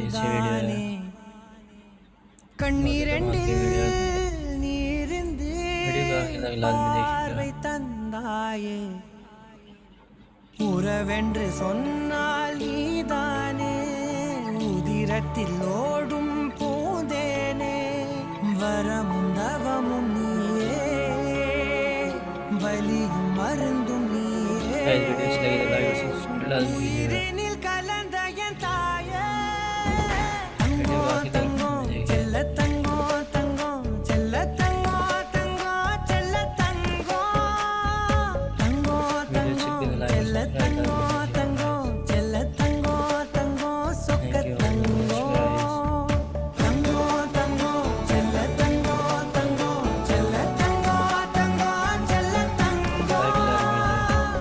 अच्छी वीडियो है। நீதானே बहुत ही कमाल की கண்ணீரெண்டில் वीडियो है। நீரிந்து वीडियो को आखिर तक लाजमी देखिएगा। பார்வை தந்தாயே உறவென்று சொன்னால் நீதானே உதிரத்தில் ஓடும் பூந்தேனே வரமும் தவமும் நீயே வலியும் மருந்தும் நீயே गाइस वीडियो अच्छी लगी तो लाइक और सब्सक्राइब लाजमी कीजिएगा। உயிரினில் கலந்த என் தாயே वीडियो को தங்கம் आखिर तक தங்கம் लाजमी செல்ல देखिएगा। தங்கம் தங்கம் செல்ல தங்கம் தங்கம் செல்ல தங்கம் தங்கம் वीडियो अच्छी लगी तो தங்கம் लाइक और செல்ல सब्सक्राइब தங்கம்